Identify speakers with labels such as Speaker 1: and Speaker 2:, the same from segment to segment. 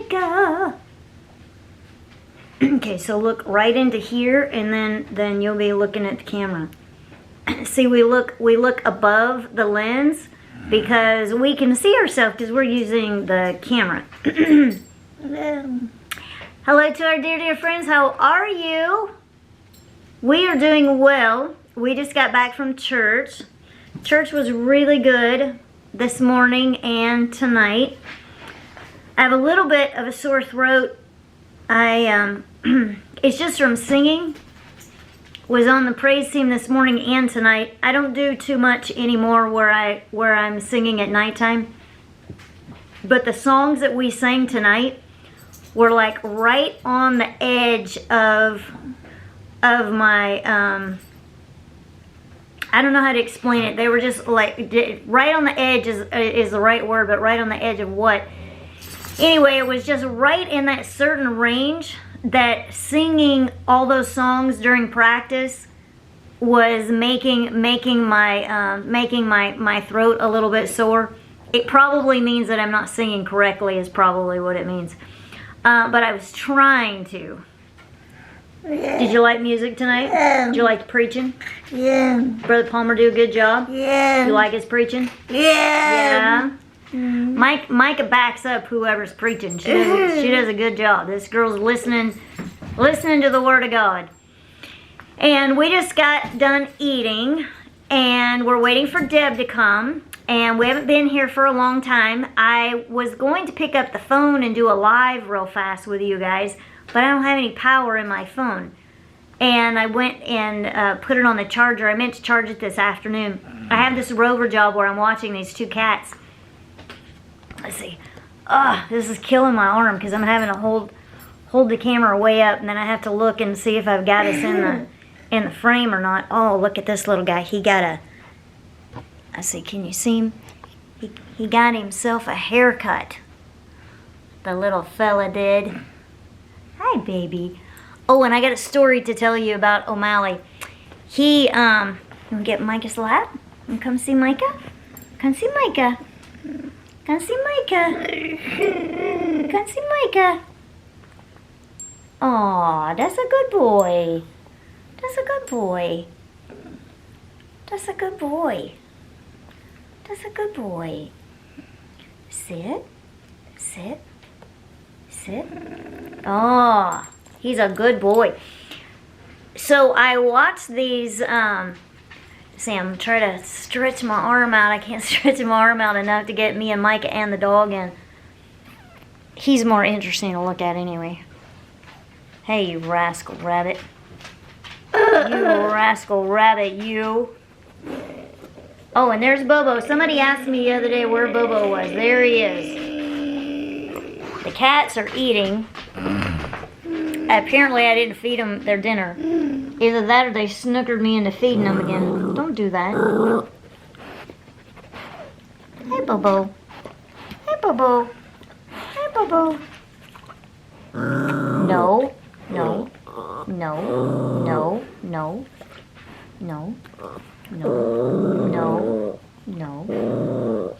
Speaker 1: Micah. Okay, so look right into here, and then you'll be looking at the camera. See, we look above the lens because we can see ourselves because we're using the camera. Hello to our dear friends. How are you? We are doing well. We just got back from church. Church was really good this morning and tonight. I have a little bit of a sore throat. It's just from singing. Was on the praise team this morning and tonight. I don't do too much anymore where I'm singing at nighttime. But the songs that we sang tonight were like right on the edge of my I don't know how to explain it. They were just like right on the edge is the right word, but right on the edge of what? Anyway, it was just right in that certain range that singing all those songs during practice was making my throat a little bit sore. It probably means that I'm not singing correctly is probably what it means. But I was trying to.
Speaker 2: Yeah.
Speaker 1: Did you like music tonight?
Speaker 2: Yeah.
Speaker 1: Did you like the preaching?
Speaker 2: Yeah.
Speaker 1: Brother Palmer do a good job?
Speaker 2: Yeah.
Speaker 1: Did you like his preaching?
Speaker 2: Yeah.
Speaker 1: Yeah. Micah backs up whoever's preaching. She does a good job. This girl's listening to the Word of God. And we just got done eating, and we're waiting for Deb to come. And we haven't been here for a long time. I was going to pick up the phone and do a live real fast with you guys, but I don't have any power in my phone. And I went and put it on the charger. I meant to charge it this afternoon. I have this rover job where I'm watching these two cats. Let's see. This is killing my arm because I'm having to hold the camera way up, and then I have to look and see if I've got us in the frame or not. Oh, look at this little guy. He got a. I see. Can you see him? He got himself a haircut. The little fella did. Hi, baby. Oh, and I got a story to tell you about O'Malley. He you wanna get Micah's lap and come see Micah. Come see Micah. Come see Micah. Come see Micah. Aw, that's a good boy. That's a good boy. That's a good boy. That's a good boy. Sit. Sit. Sit. Oh, he's a good boy. So I watched these, see, I'm trying to stretch my arm out. I can't stretch my arm out enough to get me and Micah and the dog in. He's more interesting to look at anyway. Hey, you rascal rabbit. You rascal rabbit, you. Oh, and there's Bobo. Somebody asked me the other day where Bobo was. There he is. The cats are eating. Apparently I didn't feed them their dinner. Either that or they snookered me into feeding them again. Don't do that. Hey, Bobo. Hey, Bobo. Hey, Bobo. No. No. No. No. No. No. No. No. No.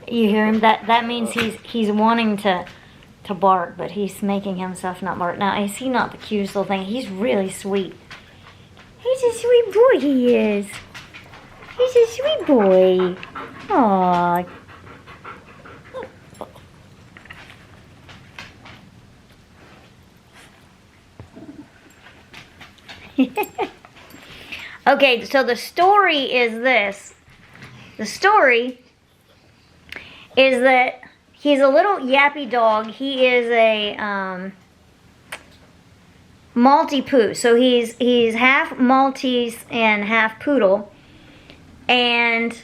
Speaker 1: You hear him? That means he's wanting to bark, but he's making himself not bark. Now, is he not the cutest little thing? He's really sweet. He's a sweet boy, he is. He's a sweet boy. Aww. Okay, so the story is this. The story is that he's a little yappy dog. He is a Maltese-poodle. So he's half Maltese and half poodle. And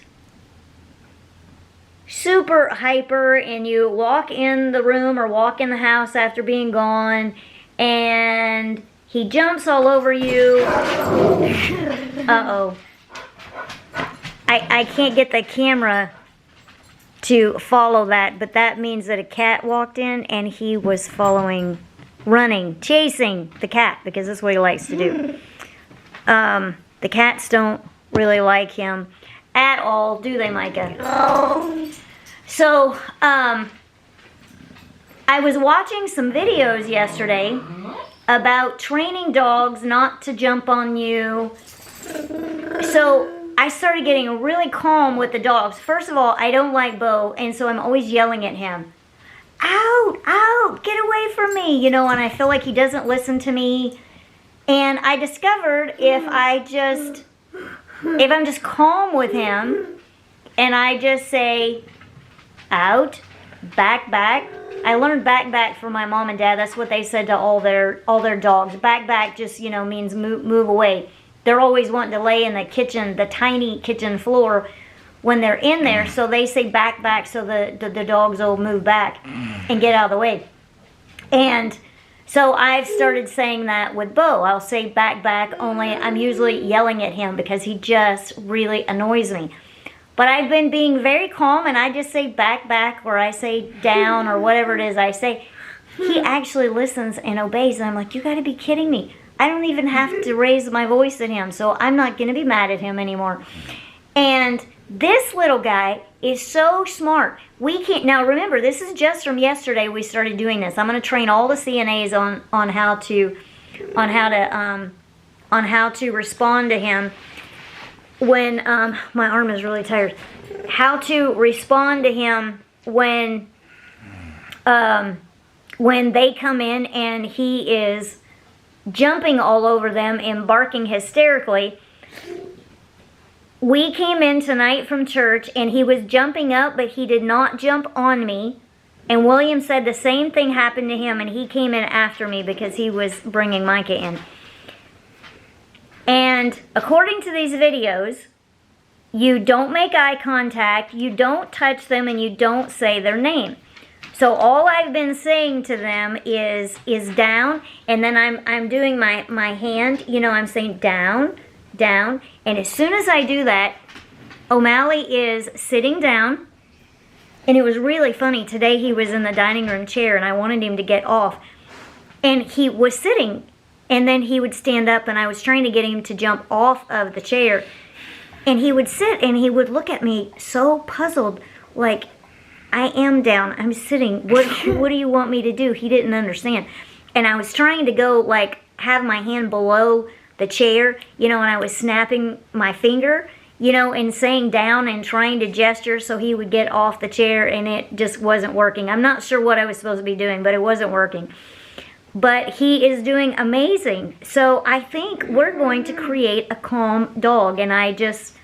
Speaker 1: super hyper, and you walk in the room or walk in the house after being gone, and he jumps all over you. Uh-oh. I can't get the camera to follow that, but that means that a cat walked in and he was following, running, chasing the cat, because that's what he likes to do. The cats don't really like him at all, do they, Micah?
Speaker 2: No.
Speaker 1: So, I was watching some videos yesterday about training dogs not to jump on you. So I started getting really calm with the dogs. First of all, I don't like Bo, and so I'm always yelling at him. Out, out, get away from me, you know, and I feel like he doesn't listen to me. And I discovered if I'm just calm with him and I just say, out, back, back. I learned back, back from my mom and dad. That's what they said to all their dogs. Back, back just, you know, means move away. They're always wanting to lay in the kitchen, the tiny kitchen floor when they're in there. So they say back, back so the dogs will move back and get out of the way. And so I've started saying that with Bo. I'll say back, back, only I'm usually yelling at him because he just really annoys me. But I've been being very calm, and I just say back, back, or I say down, or whatever it is I say. He actually listens and obeys, and I'm like, you gotta be kidding me. I don't even have to raise my voice at him, so I'm not gonna be mad at him anymore. And this little guy is so smart. We can't, now remember, this is just from yesterday we started doing this. I'm gonna train all the CNAs on how to respond to him when, my arm is really tired. How to respond to him when they come in and he is jumping all over them and barking hysterically. We came in tonight from church and he was jumping up, but he did not jump on me. And William said the same thing happened to him, and he came in after me because he was bringing Micah in. And according to these videos, you don't make eye contact, you don't touch them, and you don't say their name. So all I've been saying to them is down, and then I'm doing my hand, you know, I'm saying down, down. And as soon as I do that, O'Malley is sitting down. And it was really funny. Today he was in the dining room chair, and I wanted him to get off. And he was sitting, and then he would stand up, and I was trying to get him to jump off of the chair. And he would sit, and he would look at me so puzzled, like, I am down, I'm sitting, what do you want me to do? He didn't understand. And I was trying to go, like, have my hand below the chair, you know, and I was snapping my finger, you know, and saying down and trying to gesture so he would get off the chair, and it just wasn't working. I'm not sure what I was supposed to be doing, but it wasn't working. But he is doing amazing. So I think we're going to create a calm dog, and I just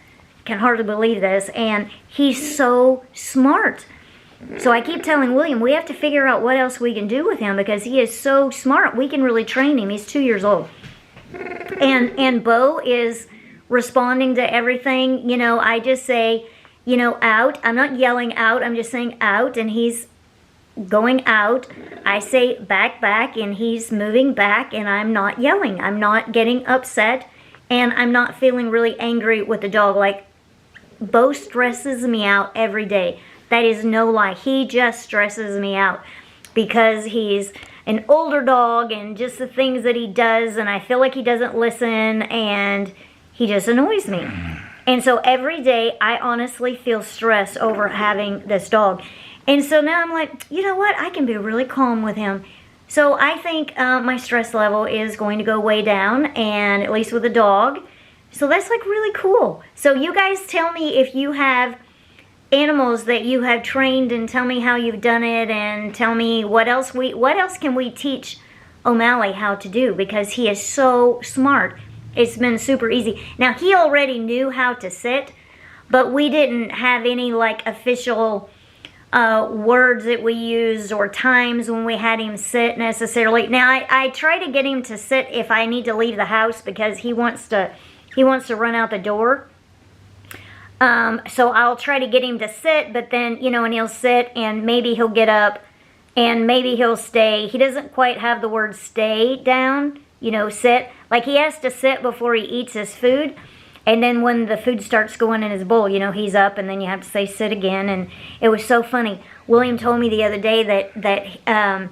Speaker 1: can hardly believe this. And he's so smart. So I keep telling William, we have to figure out what else we can do with him because he is so smart. We can really train him. He's 2 years old. And Bo is responding to everything. You know, I just say, you know, out. I'm not yelling out. I'm just saying out, and he's going out. I say back, back, and he's moving back, and I'm not yelling. I'm not getting upset, and I'm not feeling really angry with the dog. Like, Bo stresses me out every day. That is no lie. He just stresses me out because he's an older dog and just the things that he does, and I feel like he doesn't listen, and he just annoys me. And so every day I honestly feel stressed over having this dog. And so now I'm like, you know what? I can be really calm with him. So I think my stress level is going to go way down, and at least with the dog. So that's like really cool. So you guys tell me if you have animals that you have trained, and tell me how you've done it, and tell me what else can we teach O'Malley how to do, because he is so smart. It's been super easy. Now he already knew how to sit, but we didn't have any like official words that we used or times when we had him sit necessarily. Now I try to get him to sit if I need to leave the house because he wants to run out the door. So I'll try to get him to sit, but then, you know, and he'll sit, and maybe he'll get up, and maybe he'll stay. He doesn't quite have the word stay down, you know, sit. Like, he has to sit before he eats his food, and then when the food starts going in his bowl, you know, he's up, and then you have to say sit again. And it was so funny. William told me the other day that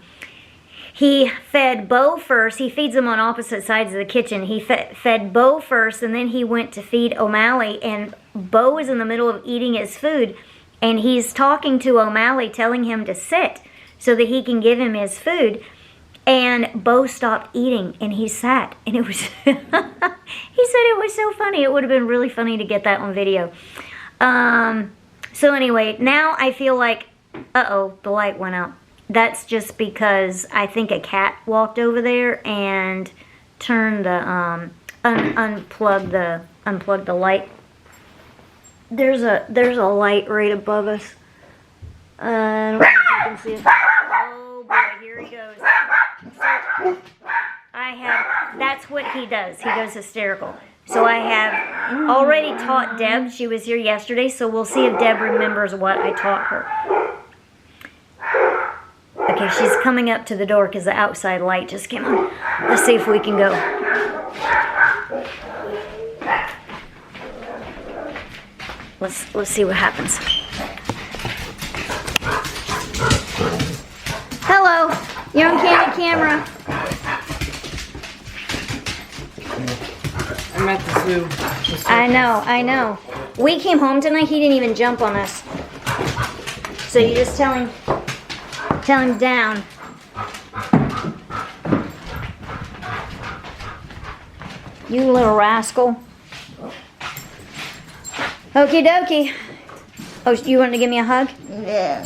Speaker 1: he fed Bo first. He feeds them on opposite sides of the kitchen. He fed Bo first, and then he went to feed O'Malley, and Bo was in the middle of eating his food, and he's talking to O'Malley, telling him to sit so that he can give him his food. And Bo stopped eating, and he sat, and it was, he said it was so funny. It would have been really funny to get that on video. So anyway, now I feel like, uh-oh, the light went out. That's just because I think a cat walked over there and turned the, unplugged the light. There's a light right above us. I don't know if you can see it. Oh boy, here he goes. So that's what he does. He goes hysterical. So I have already taught Deb. She was here yesterday, so we'll see if Deb remembers what I taught her. Okay, she's coming up to the door because the outside light just came on. Let's see if we can go. Let's see what happens. Hello, you're on camera.
Speaker 3: I'm at the zoo.
Speaker 1: I know. We came home tonight, he didn't even jump on us. So you just tell him down. You little rascal. Okie dokie. Oh, you want to give me a hug?
Speaker 2: Yeah.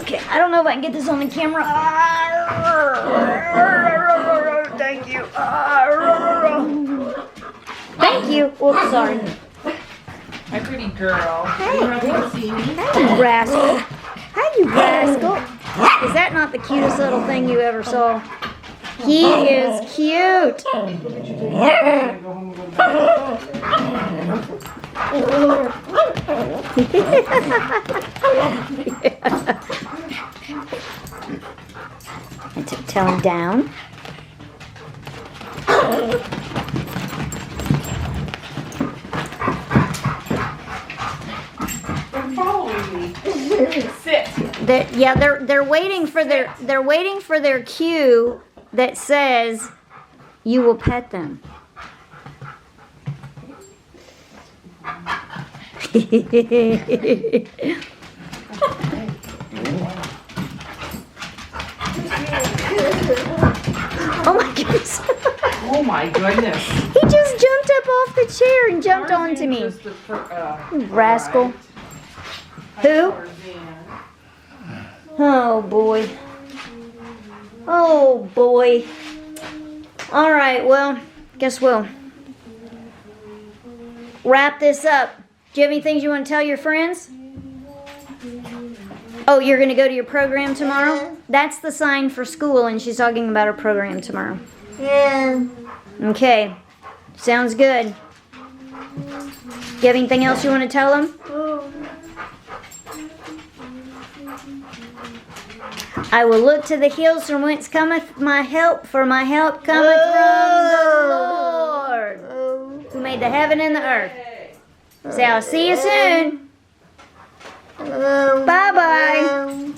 Speaker 1: Okay, I don't know if I can get this on the camera. Thank you. Thank you. Oops, sorry.
Speaker 3: My pretty girl. You happy to see me?
Speaker 1: Hi, you rascal. Hi, you rascal. Is that not the cutest little thing you ever saw? He is cute. Tell him down.
Speaker 3: They're following me. Sit.
Speaker 1: They're waiting for their cue that says you will pet them. Oh my goodness.
Speaker 3: Oh my goodness.
Speaker 1: He just jumped up off the chair and jumped onto me. Rascal. Who? Oh boy. Oh boy. Alright, well, guess we'll wrap this up. Do you have any things you want to tell your friends? Oh, you're going to go to your program tomorrow? That's the sign for school, and she's talking about her program tomorrow.
Speaker 2: Yeah.
Speaker 1: Okay. Sounds good. Do you have anything else you want to tell them? I will look to the hills from whence cometh my help, for my help cometh from the Lord, who made the heaven and the earth. Say, I'll see you soon. Bye-bye.